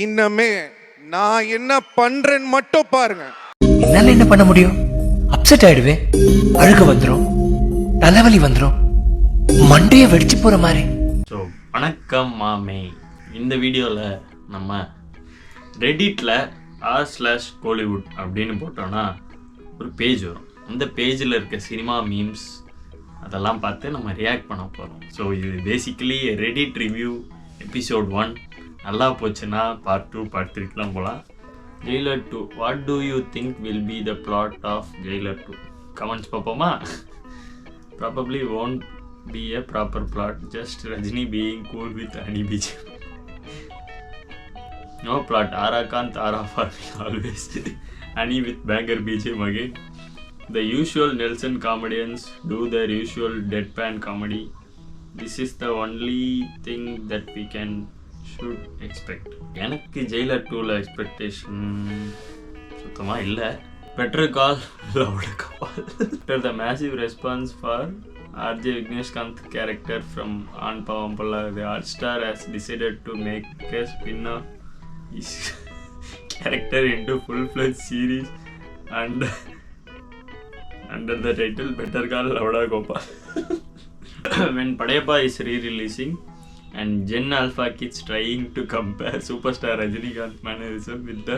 இன்னமே நான் என்ன பண்றேன்னு மட்டும் பாருங்க. என்னால என்ன பண்ண முடியும்? அப்செட் ஆயிடுவேன், அழுக வந்துடும், தலைவலி வந்துடும், மண்டைய வெடிச்சு போற மாதிரி. ஸோ வணக்கம் மாமே. இந்த வீடியோவில் நம்ம ரெடிட்டில் r/Kollywood அப்படின்னு போட்டோன்னா ஒரு பேஜ் வரும். அந்த பேஜில் இருக்க சினிமா மீம்ஸ் அதெல்லாம் பார்த்து நம்ம ரியாக்ட் பண்ண போகிறோம். ஸோ இது பேசிக்கலி ரெடிட் ரிவ்யூ எபிசோட் 1. நல்லா போச்சுன்னா பார்ட் 2 பார்ட் 3க்குலாம் போகலாம். Jailer 2, what do you think will be the plot of Jailer 2? Comments பார்ப்போமா? Probably won't be a proper plot, just Rajini being cool with Ani BGM. No plot, Ara Kant, Ara for me always. Ani with banger BGM again. The usual Nelson comedians do their usual deadpan comedy. This is the only thing that we should expect. எனக்கு Jailer 2ல expectation சுத்தமாக இல்லை. Better call loud கபால். After the massive response for RJ Vigneshkanth character from Aan Pavampalla, the Hotstar has decided to make a spin-off his character into full-fledged series and under the title Better Call Louda Gopal. When Padayappa is re-releasing and Gen Alpha kids trying to compare superstar Rajinikanth mannerism with the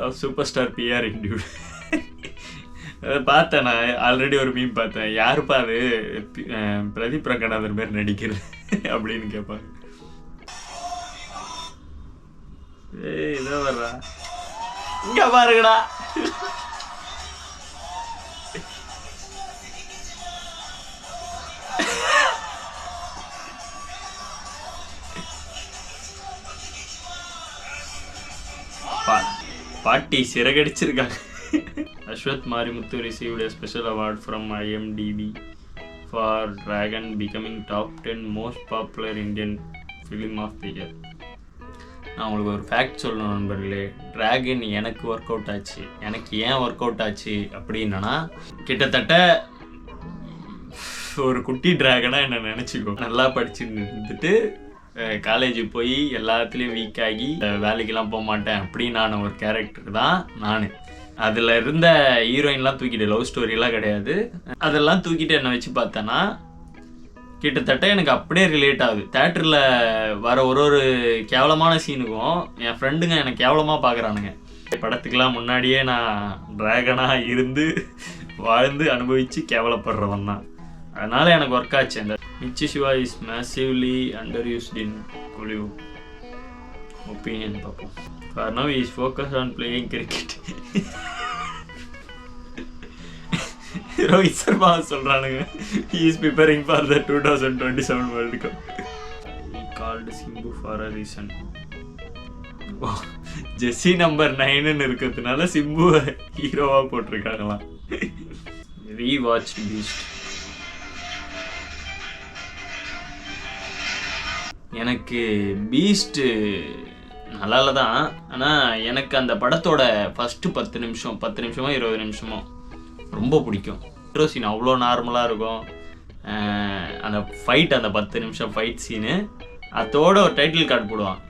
of superstar PR dude. பார்த்தேன், நான் already ஒரு meme பார்த்தேன். யாருப்பா அது பிரதீப் ரங்கநாதன் பேர் நடிக்கிறது அப்படின்னு கேட்பாங்க. இதோ வர்றா, இங்க பாருங்கடா. பாட்டி சிறகடிச்சிருக்காங்க. Ashwath Marimuthu received a special award from IMDb for Dragon becoming top 10 most popular Indian film of the year. நான் உங்களுக்கு ஒரு ஃபேக்ட் சொல்லணும் நண்பர்களே. டிராகன் எனக்கு ஒர்க் அவுட் ஆச்சு. எனக்கு ஏன் ஒர்க் அவுட் ஆச்சு அப்படின்னா, கிட்டத்தட்ட ஒரு குட்டி டிராகனாக என்ன நினச்சிக்கோ. நல்லா படிச்சுட்டு இருந்துட்டு காலேஜுக்கு போய் எல்லாத்துலேயும் வீக் ஆகி வேலைக்கெல்லாம் போக மாட்டேன் அப்படின்னு ஒரு கேரக்டர் தான் நான். அதில் இருந்த ஹீரோயின்லாம் தூக்கிட்டு, லவ் ஸ்டோரிலாம் கிடையாது, அதெல்லாம் தூக்கிட்டு என்னை வச்சு பார்த்தேன்னா கிட்டத்தட்ட எனக்கு அப்படியே ரிலேட் ஆகுது. தேட்டரில் வர ஒரு கேவலமான சீனுக்கும் என் ஃப்ரெண்டுங்க எனக்கு கேவலமாக பார்க்குறானுங்க. படத்துக்கெலாம் முன்னாடியே நான் ட்ராகனாக இருந்து வாழ்ந்து அனுபவித்து கேவலப்படுறவன் தான். அதனால் எனக்கு ஒர்க் ஆச்சு. அந்த Mirchi Shiva is massively under used in Kollywood. Opinion பார்ப்போம். For now he is focused on playing cricket. Rohit Sharma சொல்கிறானுங்க he is preparing for the 2027 World Cup. He called Simbu for a reason. Jessie number 9ன்னு இருக்கிறதுனால சிம்புவை ஹீரோவாக போட்டிருக்காங்களாம். Rewatch Beast. எனக்கு Beast நல்லால தான், ஆனால் எனக்கு அந்த படத்தோட ஃபஸ்ட்டு 10 நிமிஷமோ 20 நிமிஷமோ ரொம்ப பிடிக்கும். இன்ட்ரோ சீன் அவ்வளோ நார்மலாக இருக்கும். அந்த ஃபைட், அந்த 10 நிமிஷம் ஃபைட் சீனு, அதோட ஒரு டைட்டில் கார்டு போடுவான்.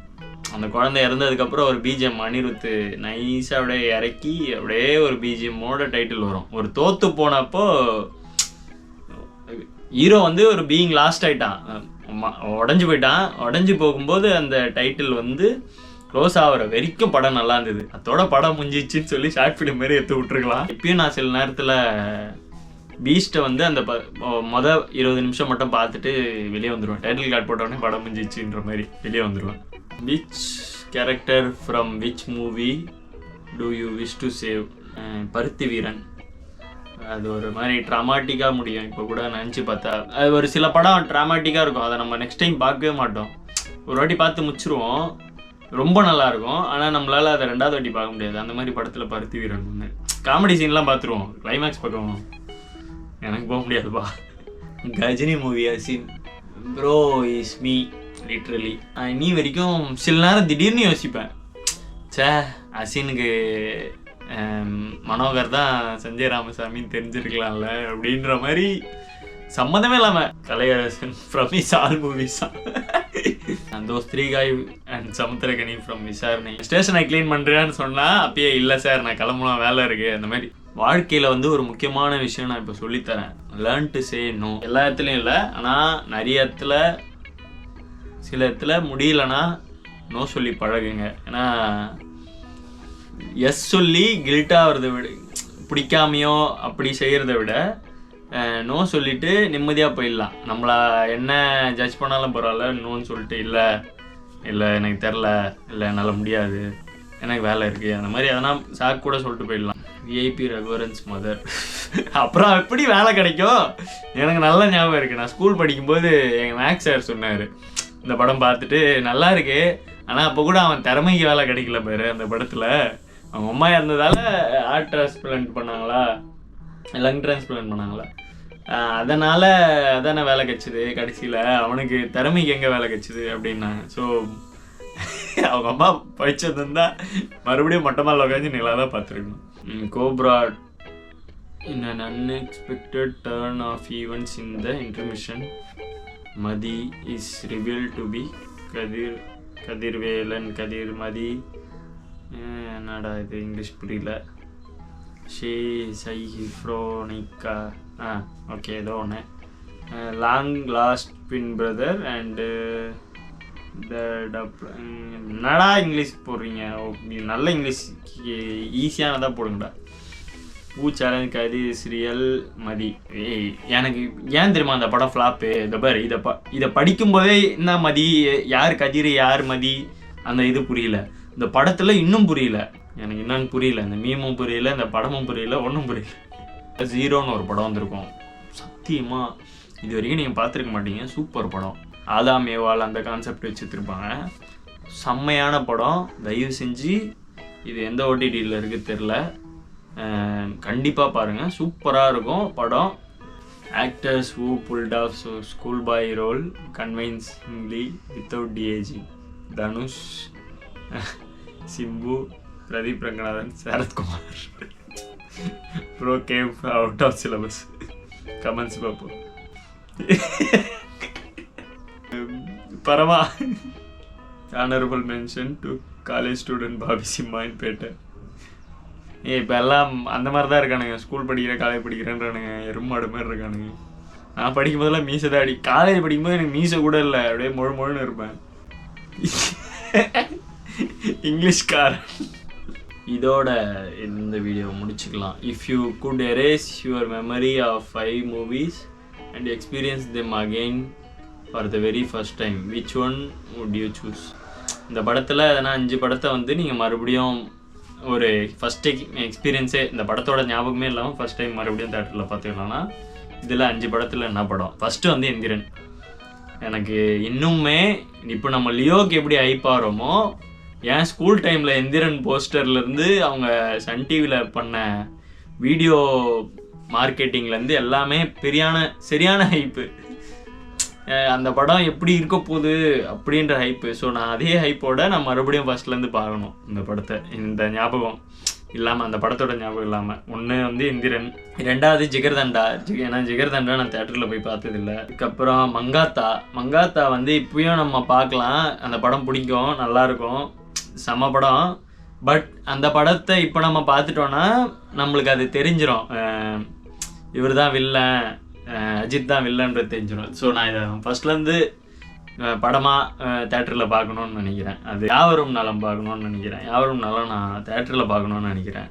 அந்த குழந்தை இறந்ததுக்கப்புறம் ஒரு பிஜிஎம் அனிருத்து நைஸாக அப்படியே இறக்கி அப்படியே ஒரு பிஜிஎம்மோட டைட்டில் வரும். ஒரு தோற்று போனப்போ ஹீரோ ஒரு பீயிங் லாஸ்ட் ஆகிட்டான், உடஞ்சி போயிட்டான். உடஞ்சி போகும்போது அந்த டைட்டில் க்ளோஸ் ஆகிற வரைக்கும் படம் நல்லா இருந்தது. அதோட படம் முடிஞ்சிச்சுன்னு சொல்லி ஷார்ட் ஃபிலிம் மாரி எடுத்து விட்ருக்கலாம். இப்பயும் நான் சில நேரத்தில் பீஸ்ட்டை அந்த மொதல் 20 நிமிஷம் மட்டும் பார்த்துட்டு வெளியே வந்துடுவேன். டைட்டில் கார்டு போட்டோடனே படம் முடிஞ்சிச்சுன்ற மாதிரி வெளியே வந்துடுவேன். Which character from which movie do you wish to save? Paruthi Veeran. அது ஒரு மாதிரி ட்ராமாட்டிக்காக முடியும். இப்போ கூட நினச்சி பார்த்தா அது ஒரு சில படம் ட்ராமாட்டிக்காக இருக்கும். அதை நம்ம நெக்ஸ்ட் டைம் பார்க்கவே மாட்டோம். ஒரு வாட்டி பார்த்து முடிச்சிருவோம், ரொம்ப நல்லாயிருக்கும். ஆனால் நம்மளால் அதை 2வது வாட்டி பார்க்க முடியாது. அந்த மாதிரி படத்தில் பருத்தி வீரன் ஒன்று. காமெடி சீன்லாம் பார்த்துருவோம், கிளைமேக்ஸ் பக்கம் எனக்கு போக முடியாதுப்பா. Ghajini movie Asin bro is me literally. நீ வரைக்கும் சில நேரம் திடீர்னு யோசிப்பேன், அசினுக்கு மனோகர் தான் சஞ்சய் ராமசாமின்னு தெரிஞ்சிருக்கலாம்ல அப்படின்ற மாதிரி சம்மந்தமே இல்லாமல் Kalaiyarasan from is all movies. those 3 guys and Samuthirakani from விசாரணை. ஸ்டேஷனை க்ளீன் பண்ணுறேன்னு சொன்னால் அப்பயே இல்லை சார் நான் கிளம்பலாம் வேலை இருக்குது. அந்த மாதிரி வாழ்க்கையில் வந்து ஒரு முக்கியமான விஷயம் நான் இப்போ சொல்லித்தரேன். Learn to say no. எல்லா இடத்துலையும் இல்லை, ஆனால் நிறைய இடத்துல சில இடத்துல முடியலன்னா நோ சொல்லி பழகுங்க. ஏன்னா எஸ் சொல்லி கில்ட்டாகிறத விட, பிடிக்காமையோ அப்படி செய்கிறத விட நோ சொல்லிவிட்டு நிம்மதியாக போயிடலாம். நம்மளை என்ன ஜட்ஜ் பண்ணாலும் பரவாயில்ல, நோன்னு சொல்லிட்டு இல்லை எனக்கு தெரில, இல்லை என்னால் முடியாது, எனக்கு வேலை இருக்குது, அந்த மாதிரி எதனா சாக்கு கூட சொல்லிட்டு போயிடலாம். VIP Raghuvaran's mother. அப்புறம் எப்படி வேலை கிடைக்கும்? எனக்கு நல்ல ஞாபகம் இருக்குது. நான் ஸ்கூல் படிக்கும்போது எங்கள் மேக்ஸ் சார் சொன்னார், இந்த படம் பார்த்துட்டு நல்லா இருக்கு, ஆனால் அப்போ கூட அவன் திறமைக்கு வேலை கிடைக்கல பாரு அந்த படத்தில். அவங்க அம்மா இருந்ததால் ஹார்ட் டிரான்ஸ்பிளான்ட் பண்ணாங்களா, லங் டிரான்ஸ்பிளான்ட் பண்ணாங்களா, அதனால் அதானே வேலை கிடச்சிது. கடைசியில் அவனுக்கு திறமைக்கு எங்கே வேலை கிடச்சிது அப்படின்னாங்க. ஸோ அவங்க அம்மா படித்ததுந்தான் மறுபடியும் மொட்டமாக உட்காந்து நிலா தான் பார்த்துருக்கணும். Cobra in an unexpected turn of events in the intermission, Madi is revealed to be Kathirvelan Mathi. என்னடா இது இங்கிலீஷ் புரியல. சைஃப்ரோனிக்கா ஓகே ஏதோ ஒன்று. லாங் லாஸ்ட் பின் பிரதர் அண்டு என்னடா இங்கிலீஷ் போடுறீங்க? நல்ல இங்கிலீஷ் ஈஸியானதாக போடுங்கடா. Challenge Kathir serial Mathi. எனக்கு ஏன் தெரியுமா அந்த படம் ஃப்ளாப்பு? இந்த பாரு, இதை படிக்கும்போதே என்ன மதி, யார் கதிர் யார் மதி, அந்த இது புரியல. இந்த படத்தில் இன்னும் புரியல எனக்கு, என்னன்னு புரியல. இந்த மீமும் புரியல, இந்த படமும் புரியல, ஒன்றும் புரியல. ஜீரோன்னு ஒரு படம் வந்திருக்கும், சத்தியமாக இது வரைக்கும் நீங்கள் பார்த்துருக்க மாட்டீங்க. சூப்பர் படம். ஆதாம் ஏவாள் அந்த கான்செப்ட் வச்சுருப்பாங்க. செம்மையான படம். தயவு செஞ்சு இது எந்த ஓடிடியில் இருக்குது தெரில, கண்டிப்பாக பாருங்கள், சூப்பராக இருக்கும் படம். Actors who pulled off school boy role convincingly without de-ageing: Dhanush, Simbu, Pradeep Ranganathan, Sarathkumar. Bro gave out of syllabus. Comments பார்ப்போம். பரமா honourable mention to college student Bobby Simha in Petta. இப்போ எல்லாம் அந்த மாதிரி தான் இருக்கானுங்க. ஸ்கூல் படிக்கிற காலேஜ் படிக்கிறேன்றானுங்க, எருமாடு மாதிரி இருக்கானுங்க. நான் படிக்கும் போதெல்லாம் மீசை தான் அடி. காலேஜ் படிக்கும்போது எனக்கு மீசை கூட இல்லை, அப்படியே மொழுன்னு இருப்பேன். இங்கிலீஷ்கார். இதோட இந்த வீடியோ முடிச்சுக்கலாம். If you could erase your memory of 5 movies and experience them again for the very first time, which one would you choose? இந்த படத்தில் எதனா 5 படத்தை வந்து நீங்கள் மறுபடியும் ஒரு ஃபஸ்ட் எக்ஸ்பீரியன்ஸே, இந்த படத்தோட ஞாபகமே இல்லாமல் ஃபஸ்ட் டைம் மறுபடியும் தேட்டரில் பார்த்துக்கலாம்னா இதில் 5 படத்தில் என்ன படம்? ஃபஸ்ட்டு வந்து எந்திரன். எனக்கு இன்னுமே இப்போ நம்ம லியோக்கு எப்படி ஹைப்பாகிறோமோ, என் ஸ்கூல் டைமில் எந்திரன் போஸ்டர்லேருந்து அவங்க சன் டிவியில் பண்ண வீடியோ மார்க்கெட்டிங்லேருந்து எல்லாமே சரியான ஹைப்பு. அந்த படம் எப்படி இருக்க போகுது அப்படின்ற ஹைப்பு. ஸோ நான் அதே ஹைப்போட நான் மறுபடியும் ஃபஸ்ட்லேருந்து பார்க்கணும் இந்த படத்தை. இந்த ஞாபகம் இல்லாமல், அந்த படத்தோட ஞாபகம் இல்லாமல். ஒன்று வந்து எந்திரன், 2வது ஜிகர்தண்டா. ஏன்னா ஜிகர்தண்டா நான் தேட்டரில் போய் பார்த்ததில்லை. அதுக்கப்புறம் மங்காத்தா வந்து இப்பயும் நம்ம பார்க்கலாம். அந்த படம் பிடிக்கும், நல்லாயிருக்கும், செம படம். பட் அந்த படத்தை இப்போ நம்ம பார்த்துட்டோன்னா நம்மளுக்கு அது தெரிஞ்சிடும், இவர் தான் வில்லன், அஜித் தான் வில்லன்றது தெரிஞ்சிடும். ஸோ நான் இதை ஃபஸ்ட்லேருந்து படமாக தேட்டரில் பார்க்கணுன்னு நினைக்கிறேன். அது யாவரும் நலம் பார்க்கணுன்னு நினைக்கிறேன். யாவரும் நலம் நான் தேட்டரில் பார்க்கணுன்னு நினைக்கிறேன்.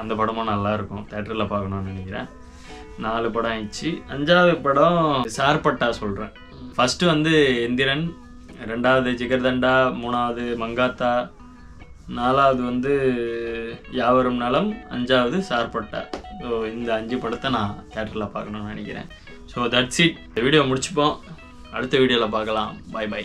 அந்த படமும் நல்லாயிருக்கும், தேட்டரில் பார்க்கணுன்னு நினைக்கிறேன். 4 படம் ஆயிடுச்சு. 5வது படம் சார்பட்டா சொல்கிறேன். ஃபஸ்ட்டு வந்து எந்திரன், 2வது ஜிகர்தண்டா, 3வது மங்காத்தா, 4வது வந்து யாவரும் நலம், 5வது சார்பட்டா. ஸோ இந்த 5 படத்தை நான் தேட்டரில் பார்க்கணுன்னு நினைக்கிறேன். So that's it. இந்த வீடியோ முடிச்சுப்போம். அடுத்த வீடியோவில் பார்க்கலாம். பை.